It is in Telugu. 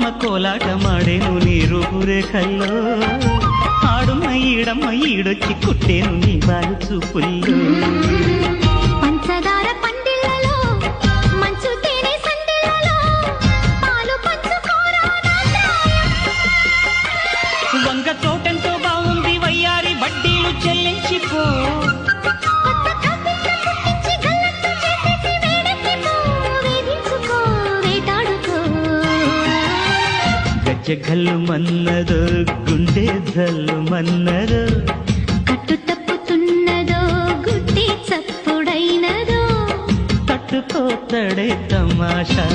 బామ్మ కోలాట మాడేను నీ రూపురేఖల్లో ఆడున్న ఈడమ్మ ఈడొచ్చి కుట్టేను నీ బాలు చూపుల్లో పంచదార పండిళ్ళలో మంచు తేనె సందిళ్ళలో పాలు పంచుకోరా నా ప్రాయం. వంగ తోటెంతో బాగుంది వయ్యారి వడ్డీలు చెల్లించిపో కొత్త కవిత పుట్టించి గల్లత్తు చేసేసి వేడెక్కిపో వేధించుకో వేటాడుకో గజ్జగల్లు మన్నదో గుండె జల్లు మన్నదో కట్టు తప్పుతున్నదో గుడ్డి చప్పుడైనదో తట్టుకోతడే తమాషా